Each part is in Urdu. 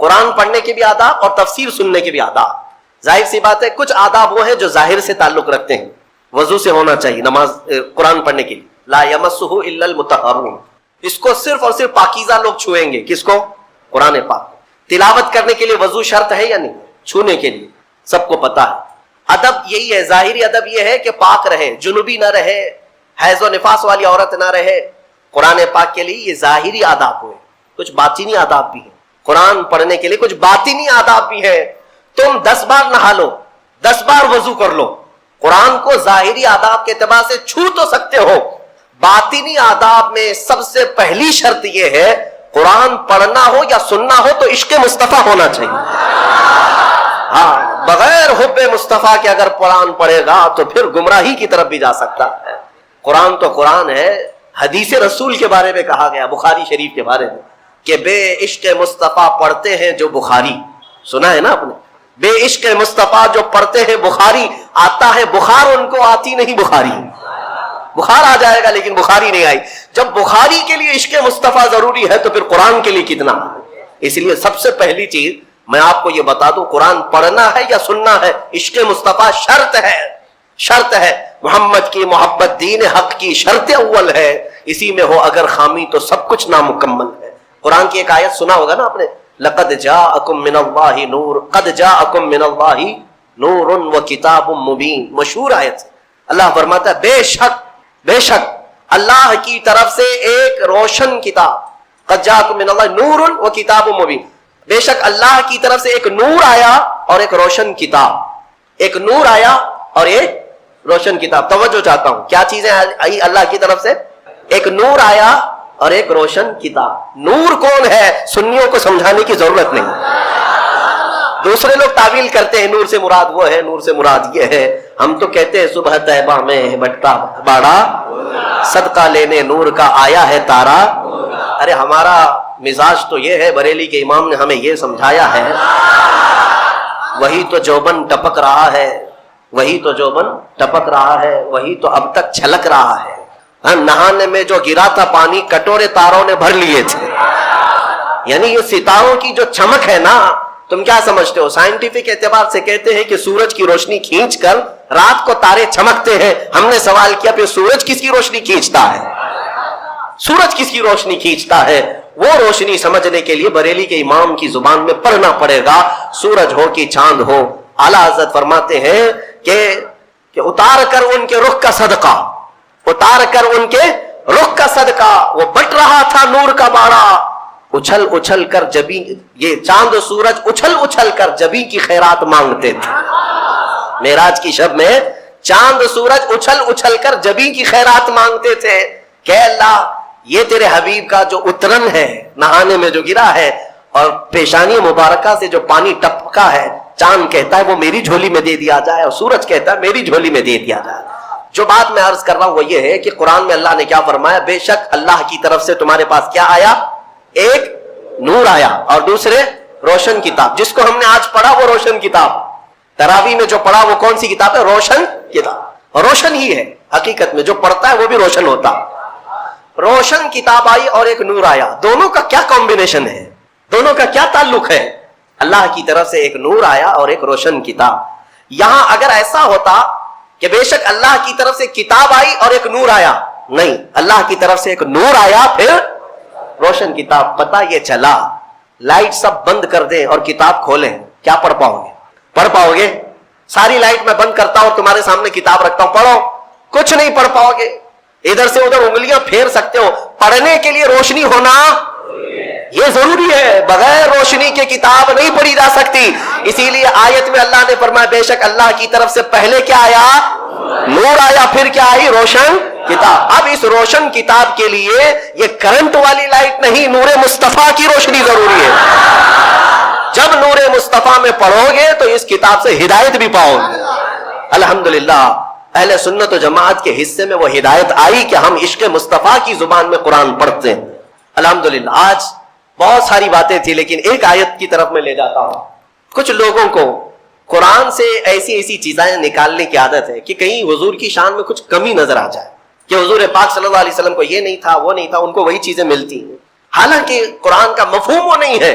قرآن پڑھنے کے بھی آداب اور تفسیر سننے کے بھی آداب. ظاہر سی بات ہے کچھ آداب وہ ہیں جو ظاہر سے تعلق رکھتے ہیں. وضو سے ہونا چاہیے نماز قرآن پڑھنے کے لیے. لا یمسہ الا المطہرون، اس کو صرف اور صرف پاکیزہ لوگ چھوئیں گے. کس کو؟ قرآن پاک. تلاوت کرنے کے لیے وضو شرط ہے یا نہیں؟ چھونے کے لیے سب کو پتا ہے. ادب یہی ہے، ظاہری ادب یہ ہے کہ پاک رہے، جنوبی نہ رہے، حیض و نفاس والی عورت نہ رہے. قرآن پاک کے لیے یہ ظاہری آداب ہوئے. کچھ باطنی آداب بھی ہیں. قرآن پڑھنے کے لیے کچھ باطنی آداب بھی ہیں. تم 10 بار نہا لو، 10 بار وضو کر لو، قرآن کو ظاہری آداب کے اعتبار سے چھو تو سکتے ہو. باطنی آداب میں سب سے پہلی شرط یہ ہے قرآن پڑھنا ہو یا سننا ہو تو عشق مصطفیٰ ہونا چاہیے. ہاں، بغیر حب مصطفیٰ کے اگر قرآن پڑھے گا تو پھر گمراہی کی طرف بھی جا سکتا ہے. قرآن تو قرآن ہے. حدیث رسول کے بارے میں کہا گیا بخاری شریف کے بارے میں کہ بے عشق مصطفیٰ پڑھتے ہیں جو بخاری. سنا ہے نا آپ نے؟ بے عشق مصطفیٰ جو پڑھتے ہیں بخاری. آتا ہے بخار، ان کو آتی نہیں بخاری. بخار آ جائے گا لیکن بخاری نہیں آئی. جب بخاری کے لیے عشق مصطفیٰ ضروری ہے تو پھر قرآن کے لیے کتنا. اس لیے سب سے پہلی چیز میں آپ کو یہ بتا دوں، قرآن پڑھنا ہے یا سننا ہے، عشق مصطفیٰ شرط ہے. شرط ہے. محمد کی محبت دین حق کی شرط اول ہے. اسی میں ہو اگر خامی تو سب کچھ نامکمل ہے. قرآن کی ایک آیت سنا ہوگا نا آپ نے، لقد جاءکم من اللہ نور، قد جاءکم من اللہ نور و کتاب مبین. مشہور آیت. اللہ فرماتا ہے بے شک اللہ کی طرف سے ایک روشن کتاب. قد جاءکم من اللہ نور و کتاب مبین. بے شک اللہ کی طرف سے ایک نور آیا اور ایک روشن کتاب. ایک نور آیا اور ایک روشن کتاب. توجہ چاہتا ہوں، کیا چیزیں آئی اللہ کی طرف سے؟ ایک نور آیا اور ایک روشن کتاب. نور کون ہے سنیوں کو سمجھانے کی ضرورت نہیں. دوسرے لوگ تعویل کرتے ہیں نور سے مراد وہ ہے، نور سے مراد یہ ہے. ہم تو کہتے ہیں صبح طیبہ میں بٹتا باڑا، صدقہ لینے نور کا آیا ہے تارا. ارے ہمارا مزاج تو یہ ہے، بریلی کے امام نے ہمیں یہ سمجھایا ہے، وہی تو جوبن ٹپک رہا ہے، وہی تو جوبن ٹپک رہا ہے، وہی تو اب تک چھلک رہا ہے. نہانے میں جو گرا تھا پانی کٹورے تاروں نے بھر لیے تھے. یعنی یہ ستاروں کی جو چمک ہے نا، تم کیا سمجھتے ہو؟ سائنٹیفک اعتبار سے کہتے ہیں کہ سورج کی روشنی کھینچ کر رات کو تارے چمکتے ہیں. ہم نے سوال کیا پھر سورج کس کی روشنی کھینچتا ہے؟ سورج کس کی روشنی کھینچتا ہے؟ وہ روشنی سمجھنے کے لیے بریلی کے امام کی زبان میں پڑھنا پڑے گا. سورج ہو کہ چاند ہو. اعلیٰ حضرت فرماتے ہیں کہ اتار کر ان کے رخ کا صدقہ، اتار کر ان کے رخ کا صدقہ، وہ بٹ رہا تھا نور کا باڑا. اچھل اچھل کر جبی، یہ چاند و سورج اچھل اچھل کر جبی کی خیرات مانگتے تھے. معراج کی شب میں چاند و سورج اچھل اچھل کر جبی کی خیرات مانگتے تھے کہ اللہ یہ تیرے حبیب کا جو اترن ہے نہانے میں جو گرا ہے اور پیشانی مبارکہ سے جو پانی ٹپکا ہے، چاند کہتا ہے وہ میری جھولی میں دے دیا جائے اور سورج کہتا ہے میری جھولی میں دے دیا جائے. جو بات میں عرض کر رہا ہوں وہ یہ ہے کہ قرآن میں اللہ نے کیا فرمایا؟ بے شک اللہ کی طرف سے تمہارے پاس کیا آیا؟ ایک نور آیا اور دوسرے روشن کتاب. جس کو ہم نے آج پڑھا وہ روشن کتاب. تراویح میں جو پڑھا وہ کون سی کتاب ہے؟ روشن کتاب. روشن ہی ہے حقیقت میں، جو پڑھتا ہے وہ بھی روشن ہوتا. روشن کتاب آئی اور ایک نور آیا. دونوں کا کیا کمبینیشن ہے؟ دونوں کا کیا تعلق ہے؟ اللہ کی طرف سے ایک نور آیا اور ایک روشن کتاب. یہاں اگر ایسا ہوتا کہ بے شک اللہ کی طرف سے کتاب آئی اور ایک نور آیا، نہیں، اللہ کی طرف سے ایک نور آیا پھر روشن کتاب. پتہ یہ چلا لائٹ سب بند کر دیں اور کتاب کھولیں، کیا پڑھ پاؤ گے؟ پڑھ پاؤ گے؟ ساری لائٹ میں بند کرتا ہوں، تمہارے سامنے کتاب رکھتا ہوں، پڑھو، کچھ نہیں پڑھ پاؤ گے. ادھر سے ادھر انگلیاں پھیر سکتے ہو. پڑھنے کے لیے روشنی ہونا یہ ضروری ہے. بغیر روشنی کے کتاب نہیں پڑھی جا سکتی. اسی لیے آیت میں اللہ نے فرمایا بے شک اللہ کی طرف سے پہلے کیا آیا؟ نور آیا، پھر کیا آئی؟ روشن کتاب. اب اس روشن کتاب کے لیے یہ کرنٹ والی لائٹ نہیں، نور مصطفیٰ کی روشنی ضروری ہے. جب نور مصطفیٰ میں پڑھو گے تو اس کتاب سے ہدایت بھی پاؤ گے. الحمدللہ اہل سنت و جماعت کے حصے میں وہ ہدایت آئی کہ ہم عشق مصطفیٰ کی زبان میں قرآن پڑھتے ہیں. الحمدللہ. آج بہت ساری باتیں تھی لیکن ایک آیت کی طرف میں لے جاتا ہوں. کچھ لوگوں کو قرآن سے ایسی چیزیں نکالنے کی عادت ہے کہ کہیں حضور کی شان میں کچھ کمی نظر آ جائے کہ حضور پاک صلی اللہ علیہ وسلم کو یہ نہیں تھا، وہ نہیں تھا، ان کو وہی چیزیں ملتی ہیں. حالانکہ قرآن کا مفہوم وہ نہیں ہے.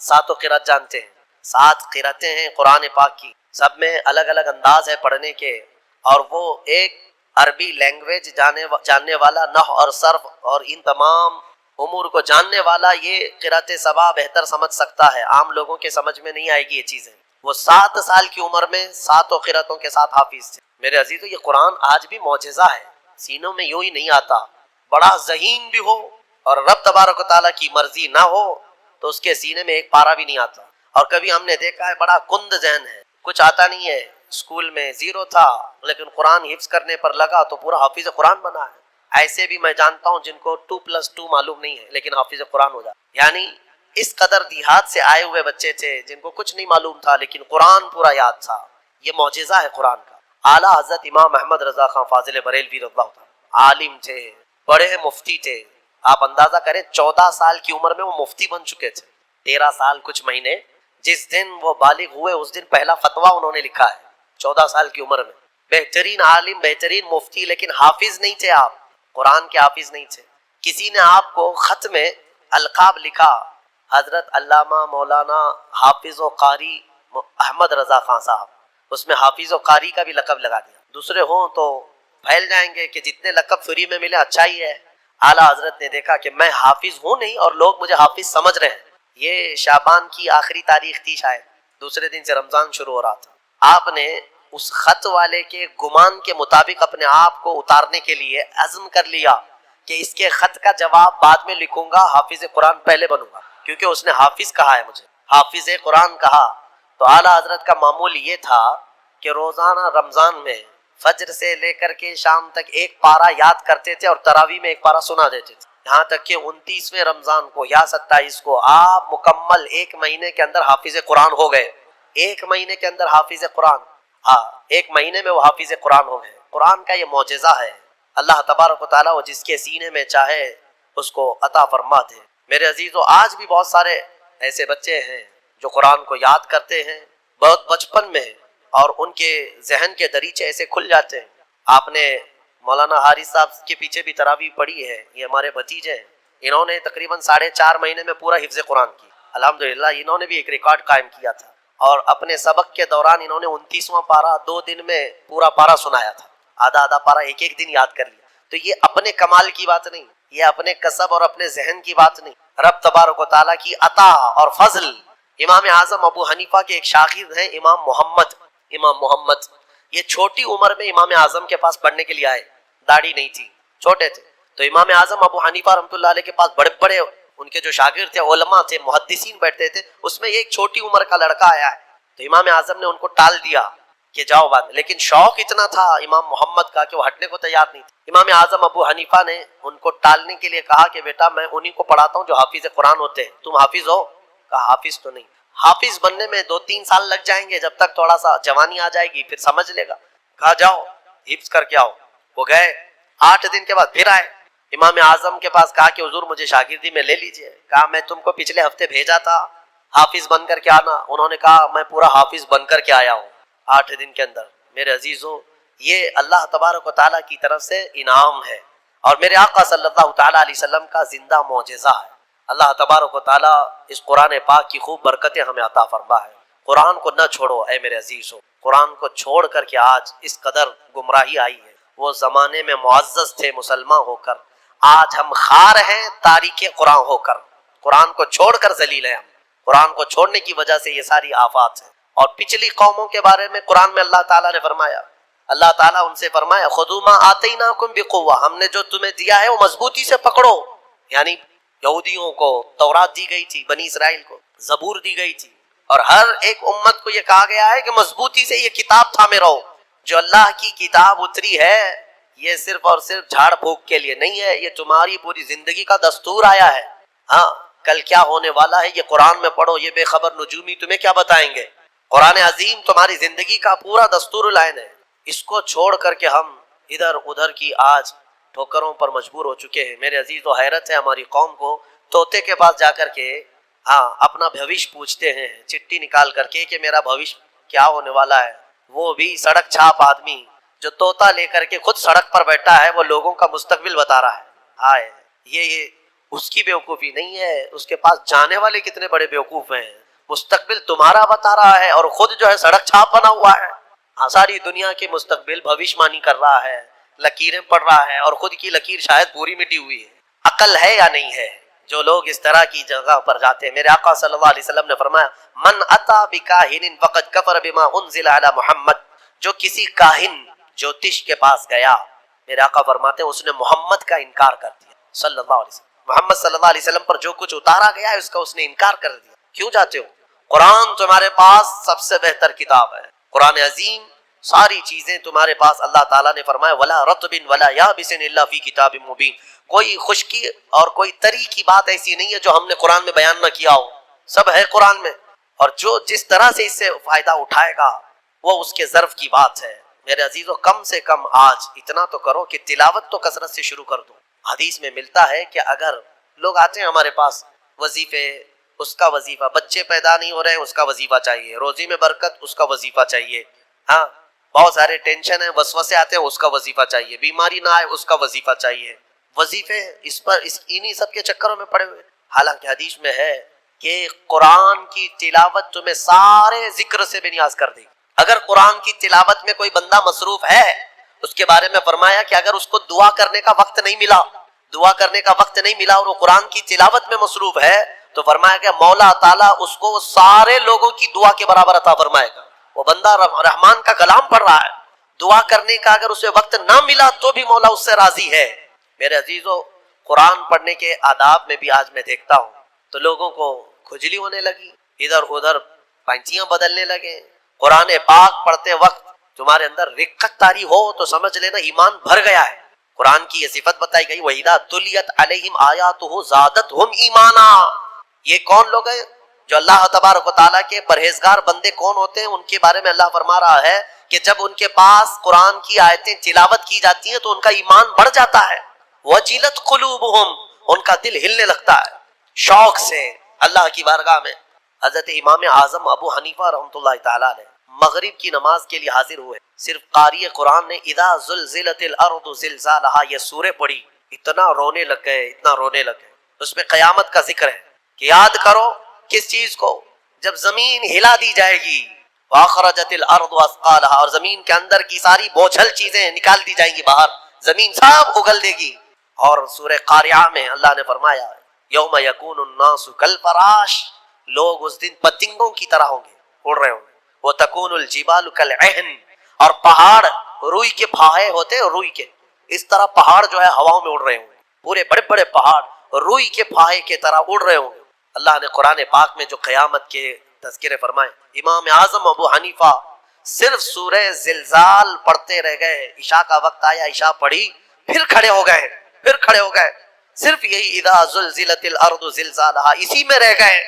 ساتوں قرات جانتے ہیں، 7 قراتیں ہیں قرآن پاک کی، سب میں الگ الگ انداز ہے پڑھنے کے، اور وہ ایک عربی لینگویج جاننے والا، نحو اور صرف اور ان تمام امور کو جاننے والا یہ قرات سبا بہتر سمجھ سکتا ہے، عام لوگوں کے سمجھ میں نہیں آئے گی یہ چیزیں۔ وہ 7 سال کی عمر میں 7 قراتوں کے ساتھ حافظ تھے۔ میرے عزیزو، یہ قرآن آج بھی معجزہ ہے، سینوں میں یوں ہی نہیں آتا، بڑا ذہین بھی ہو اور رب تبارک و تعالیٰ کی مرضی نہ ہو تو اس کے سینے میں ایک پارا بھی نہیں آتا۔ اور کبھی ہم نے دیکھا ہے بڑا کند ذہن ہے، کچھ آتا نہیں ہے، اسکول میں 0 تھا لیکن قرآن حفظ کرنے پر لگا تو پورا حافظ قرآن بنا ہے۔ ایسے بھی میں جانتا ہوں جن کو 2+2 معلوم نہیں ہے لیکن حافظ قرآن ہو جاتا۔ یعنی اس قدر دیہات سے آئے ہوئے بچے تھے جن کو کچھ نہیں معلوم تھا لیکن قرآن پورا یاد تھا۔ یہ معجزہ ہے قرآن کا۔ اعلیٰ حضرت امام احمد رضا خان فاضل بریلوی رضی اللہ تعالیٰ عالم تھے، بڑے مفتی تھے۔ آپ اندازہ کریں 14 سال کی عمر میں وہ مفتی بن چکے تھے، 13 سال کچھ مہینے، جس دن وہ بالغ ہوئے اس دن پہلا فتویٰ انہوں نے لکھا ہے 14 سال کی عمر میں۔ بہترین عالم، بہترین مفتی، لیکن حافظ نہیں تھے آپ، قرآن کے حافظ نہیں تھے۔ کسی نے آپ کو خط میں القاب لکھا، حضرت علامہ مولانا حافظ و قاری احمد رضا خان صاحب، اس میں حافظ و قاری کا بھی لقب لگا دیا۔ دوسرے ہوں تو پھیل جائیں گے کہ جتنے لقب فری میں ملے اچھا ہی ہے۔ اعلیٰ حضرت نے دیکھا کہ میں حافظ ہوں نہیں اور لوگ مجھے حافظ سمجھ رہے ہیں۔ یہ شعبان کی آخری تاریخ تھی، شاید دوسرے دن سے رمضان شروع ہو رہا تھا۔ آپ نے اس خط والے کے گمان کے مطابق اپنے آپ کو اتارنے کے لیے عزم کر لیا کہ اس کے خط کا جواب بعد میں لکھوں گا، حافظ قرآن پہلے بنوں گا، کیونکہ اس نے حافظ کہا ہے مجھے، حافظ قرآن کہا۔ تو اعلیٰ حضرت کا معمول یہ تھا کہ روزانہ رمضان میں فجر سے لے کر کے شام تک ایک پارہ یاد کرتے تھے اور تراویح میں ایک پارہ سنا دیتے تھے، یہاں تک کہ 29ویں رمضان کو یا 27 کو آپ مکمل 1 مہینے کے اندر حافظ قرآن ہو گئے۔ 1 مہینے کے اندر حافظ قرآن، ہاں 1 مہینے میں وہ حافظ قرآن ہو گئے۔ قرآن کا یہ معجزہ ہے، اللہ تبارک و تعالیٰ وہ جس کے سینے میں چاہے اس کو عطا فرماتے ہیں۔ میرے عزیزو، آج بھی بہت سارے ایسے بچے ہیں جو قرآن کو یاد کرتے ہیں بہت بچپن میں، اور ان کے ذہن کے دریچے ایسے کھل جاتے ہیں۔ آپ نے مولانا حارث صاحب کے پیچھے بھی تراویح پڑھی ہے، یہ ہمارے بھتیجے ہیں، انہوں نے تقریباً 4.5 مہینے میں پورا حفظ قرآن کی، الحمدللہ۔ انہوں نے بھی ایک ریکارڈ قائم کیا تھا، اور اپنے سبق کے دوران انہوں نے 29واں پارہ 2 دن میں پورا پارہ سنایا تھا، آدھا آدھا پارہ ایک دن یاد کر لیا۔ تو یہ اپنے کمال کی بات نہیں، یہ اپنے کسب اور اپنے ذہن کی بات نہیں، رب تبارک و تعالیٰ کی عطا اور فضل۔ امام اعظم ابو حنیفہ کے ایک شاگرد ہیں امام محمد، یہ چھوٹی عمر میں امام اعظم کے پاس پڑھنے کے لیے آئے، داڑھی نہیں تھی، چھوٹے تھے۔ تو امام اعظم ابو حنیفہ رحمۃ اللہ علیہ کے پاس بڑے بڑے ان کے جو شاگرد تھے، علماء تھے، محدثین بیٹھتے تھے، اس میں ایک چھوٹی عمر کا لڑکا آیا ہے۔ تو امام اعظم نے ان کو ٹال دیا کہ جاؤ بعد میں، لیکن شوق اتنا تھا امام محمد کا کہ وہ ہٹنے کو تیار نہیں تھے۔ امام اعظم ابو حنیفہ نے ان کو ٹالنے کے لیے کہا کہ بیٹا میں انہی کو پڑھاتا ہوں جو حافظ قرآن ہوتے ہیں، تم حافظ ہو؟ کہا حافظ تو نہیں۔ حافظ بننے میں 2-3 سال لگ جائیں گے، جب تک تھوڑا سا جوانی آ جائے گی پھر سمجھ لے گا۔ کہا جاؤ حفظ کر کے آؤ۔ وہ گئے، 8 دن کے بعد پھر آئے امام اعظم کے پاس، کہا کہ حضور مجھے شاگردی میں لے لیجئے۔ کہا میں تم کو پچھلے ہفتے بھیجا تھا حافظ بن کر کے آنا، انہوں نے کہا میں پورا حافظ بن کر کے آیا ہوں 8 دن کے اندر۔ میرے عزیزو، یہ اللہ تبارک و تعالیٰ کی طرف سے انعام ہے، اور میرے آقا صلی اللہ تعالیٰ علیہ وسلم کا زندہ معجزہ ہے۔ اللہ تبارک و تعالیٰ اس قرآن پاک کی خوب برکتیں ہمیں عطا فرما ہے۔ قرآن کو نہ چھوڑو اے میرے عزیزو، قرآن کو چھوڑ کر کے آج اس قدر گمراہی آئی ہے۔ وہ زمانے میں معزز تھے مسلمان ہو کر، آج ہم خار ہیں تاریک قرآن ہو کر، قرآن کو چھوڑ کر ذلیل ہیں ہم۔ قرآن کو چھوڑنے کی وجہ سے یہ ساری آفات ہیں۔ اور پچھلی قوموں کے بارے میں قرآن میں اللہ تعالیٰ نے فرمایا، اللہ تعالیٰ ان سے فرمایا خذوا ما آتیناکم بقوہ، ہم نے جو تمہیں دیا ہے وہ مضبوطی سے پکڑو۔ یعنی یہودیوں کو تورات دی گئی تھی، بنی اسرائیل کو زبور دی گئی تھی، اور ہر ایک امت کو یہ کہا گیا ہے کہ مضبوطی سے یہ کتاب تھامے رہو۔ جو اللہ کی کتاب اتری ہے یہ صرف اور صرف جھاڑ پھونک کے لیے نہیں ہے، یہ تمہاری پوری زندگی کا دستور آیا ہے۔ ہاں کل کیا ہونے والا ہے یہ قرآن میں پڑھو، یہ بے خبر نجومی تمہیں کیا بتائیں گے۔ قرآن عظیم تمہاری زندگی کا پورا دستور العین ہے۔ اس کو چھوڑ کر کے ہم ادھر ادھر کی آج ٹھوکروں پر مجبور ہو چکے ہیں۔ میرے عزیز و حیرت ہے ہماری قوم کو، طوطے کے پاس جا کر کے اپنا بھوش پوچھتے ہیں، چٹھی نکال کر کے کہ میرا بھوش کیا ہونے والا ہے۔ وہ بھی سڑک چھاپ آدمی جو طوطا لے کر کے خود سڑک پر بیٹھا ہے، وہ لوگوں کا مستقبل بتا رہا ہے۔ ہائے، یہ اس کی بیوقوفی نہیں ہے، اس کے پاس جانے والے کتنے بڑے بیوقوف ہیں۔ مستقبل تمہارا بتا رہا ہے اور خود جو ہے سڑک چھاپ بنا ہوا ہے۔ ہاں، ساری دنیا کے مستقبل بھوشمانی کر رہا ہے، لکیریں پڑھ رہا ہے، اور خود کی لکیر شاید پوری مٹی ہوئی ہے۔ عقل ہے یا نہیں ہے؟ جو لوگ اس طرح کی جگہ پر جاتے ہیں، میرے آقا صلی اللہ علیہ وسلم نے فرمایا من اتا بکاہن فقد کفر بما انزل علی محمد، جو کسی کاہن جوتش کے پاس گیا، میرے آقا فرماتے ہیں اس نے محمد کا انکار کر دیا صلی اللہ علیہ وسلم۔ محمد صلی اللہ علیہ وسلم پر جو کچھ اتارا گیا ہے اس کا اس نے انکار کر دیا۔ کیوں جاتے ہو؟ قرآن تمہارے پاس سب سے بہتر کتاب ہے، قرآن عظیم، ساری چیزیں تمہارے پاس۔ اللہ تعالیٰ نے فرمایا ولا رطب ولا یابس الا فی کتاب مبین، کوئی خشکی اور کوئی تری کی بات ایسی نہیں ہے جو ہم نے قرآن میں بیان نہ کیا ہو، سب ہے قرآن میں، اور جو جس طرح سے اس سے فائدہ اٹھائے گا وہ اس کے ظرف کی بات ہے۔ میرے عزیزو، کم سے کم آج اتنا تو کرو کہ تلاوت تو کثرت سے شروع کر دو۔ حدیث میں ملتا ہے کہ اگر لوگ آتے ہیں ہمارے پاس، وظیفے، اس کا وظیفہ، بچے پیدا نہیں ہو رہے ہیں اس کا وظیفہ چاہیے، روزی میں برکت اس کا وظیفہ چاہیے، ہاں بہت سارے ٹینشن ہیں، وسوسے آتے ہیں اس کا وظیفہ چاہیے، بیماری نہ آئے اس کا وظیفہ چاہیے، وظیفے اس پر انہی سب کے چکروں میں پڑے ہوئے۔ حالانکہ حدیث میں ہے کہ قرآن کی تلاوت تمہیں سارے ذکر سے بے نیاز کر دے گی۔ اگر قرآن کی تلاوت میں کوئی بندہ مصروف ہے، اس کے بارے میں فرمایا کہ اگر اس کو دعا کرنے کا وقت نہیں ملا، دعا کرنے کا وقت نہیں ملا اور وہ قرآن کی تلاوت میں مصروف ہے، تو فرمایا کہ مولا تعالیٰ اس کو سارے لوگوں کی دعا کے برابر عطا فرمائے گا۔ وہ بندہ رحمان کا کلام پڑھ رہا ہے، دعا کرنے کا اگر اسے وقت نہ ملا تو بھی مولا اس سے راضی ہے۔ میرے عزیزو، قرآن پڑھنے کے آداب میں بھی آج میں دیکھتا ہوں تو لوگوں کو کھجلی ہونے لگی، ادھر ادھر پینتیاں بدلنے لگے۔ قرآن پاک پڑھتے وقت تمہارے اندر رقت طاری ہو تو سمجھ لینا ایمان بھر گیا ہے۔ قرآن کی یہ صفت بتائی گئی وَإِذَا تُلِيَتْ عَلَيْهِمْ آيَاتُهُ زَادَتْهُمْ ایمانا۔ یہ کون لوگ ہیں جو اللہ تبارک و تعالیٰ کے پرہیزگار بندے کون ہوتے ہیں؟ ان کے بارے میں اللہ فرما رہا ہے کہ جب ان کے پاس قرآن کی آیتیں تلاوت کی جاتی ہیں تو ان کا ایمان بڑھ جاتا ہے۔ وَجِلَتْ قُلُوبُهُمْ، ان کا دل ہلنے لگتا ہے شوق سے اللہ کی بارگاہ میں۔ حضرت امام اعظم ابو حنیفہ رحمۃ اللہ تعالیٰ علیہ مغرب کی نماز کے لیے حاضر ہوئے، صرف قاری قرآن نے اذا زلزلت الارض زلزالہا یہ سورہ پڑھی، اتنا رونے لگ گئے، اتنا رونے لگ گئے۔ اس میں قیامت کا ذکر ہے کہ یاد کرو کس چیز کو؟ جب زمین ہلا دی جائے گی، واخرجت الارض اثقالہا، اور زمین کے اندر کی ساری بوجھل چیزیں نکال دی جائیں گی باہر، زمین سب اگل دے گی۔ اور سورہ قاریعہ میں اللہ نے فرمایا یوم یکون الناس کالفراش، لوگ اس دن پتنگوں کی طرح ہوں گے، اڑ رہے ہوں گے۔ وَتَكُونُ الْجِبَالُ كَالْعِهْنِ، اور پہاڑ روئی کے پھاہے ہوتے ہیں، روئی کے اس طرح پہاڑ جو ہے ہواؤں میں اڑ رہے ہوں گے، پورے بڑے بڑے پہاڑ روئی کے پھاہے کی طرح اڑ رہے ہوں گے۔ اللہ نے قرآن پاک میں جو قیامت کے تذکرے فرمائے، امام اعظم ابو حنیفہ صرف سورہ زلزال پڑھتے رہ گئے، عشاء کا وقت آیا، عشاء پڑھی، پھر کھڑے ہو گئے، صرف یہی اذا زلزلت الارض زلزالہا، اسی میں رہ گئے۔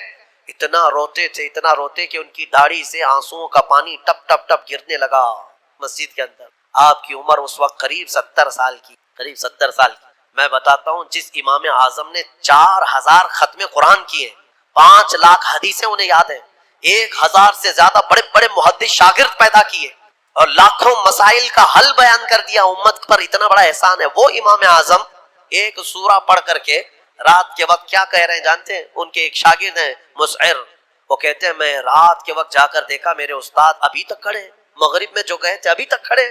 اتنا روتے تھے، اتنا روتے کہ ان کی داڑھی سے آنسوؤں کا پانی ٹپ ٹپ ٹپ گرنے لگا مسجد کے اندر۔ آپ کی عمر اس وقت قریب 70 سال کی۔ میں بتاتا ہوں جس امام اعظم نے 4000 ختم قرآن کیے، 5 لاکھ حدیثیں انہیں یاد ہیں، 1000 سے زیادہ بڑے بڑے محدث شاگرد پیدا کیے اور لاکھوں مسائل کا حل بیان کر دیا، امت پر اتنا بڑا احسان ہے۔ وہ امام اعظم ایک سورہ پڑھ کر کے رات کے وقت کیا کہہ رہے ہیں جانتے ہیں؟ ان کے ایک شاگرد ہیں مسعر، وہ کہتے ہیں میں رات کے وقت جا کر دیکھا میرے استاد ابھی تک کھڑے، مغرب میں جو گئے تھے ابھی تک کھڑے۔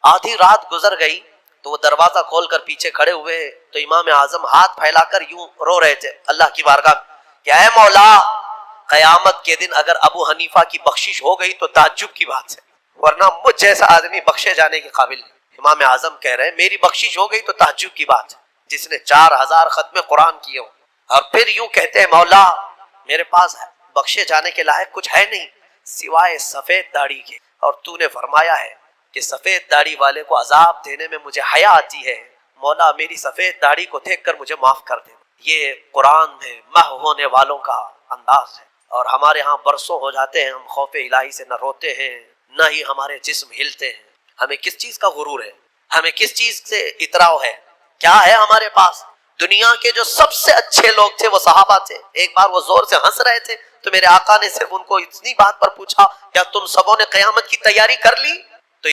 آدھی رات گزر گئی تو وہ دروازہ کھول کر پیچھے کھڑے ہوئے تو امام اعظم ہاتھ پھیلا کر یوں رو رہے تھے اللہ کی بارگاہ کہ اے مولا، قیامت کے دن اگر ابو حنیفہ کی بخشش ہو گئی تو تعجب کی بات ہے، ورنہ مجھ جیسا آدمی بخشے جانے کے قابل نہیں۔ امام اعظم کہہ رہے ہیں میری بخشش ہو گئی تو تعجب کی بات ہے، جس نے 4000 ختم قرآن کیے ہوں اور پھر یوں کہتے ہیں مولا میرے پاس بخشے جانے کے لائق کچھ ہے نہیں سوائے سفید داڑھی کے، اور تو نے فرمایا ہے کہ سفید داڑھی والے کو عذاب دینے میں مجھے حیا آتی ہے، مولا میری سفید داڑھی کو دیکھ کر مجھے معاف کر دے۔ یہ قرآن میں محو ہونے والوں کا انداز ہے، اور ہمارے ہاں برسوں ہو جاتے ہیں ہم خوف الہی سے نہ روتے ہیں نہ ہی ہمارے جسم ہلتے ہیں۔ ہمیں کس چیز کا غرور ہے؟ ہمیں کس چیز سے اطراؤ ہے؟ کیا ہے ہمارے پاس؟ دنیا کے جو سب سے اچھے لوگ تھے وہ صحابہ تھے۔ ایک بار وہ زور سے ہنس رہے تھے تو میرے آقا نے صرف ان کو اتنی بات پر پوچھا کیا تم سبوں نے قیامت کی تیاری کر لی؟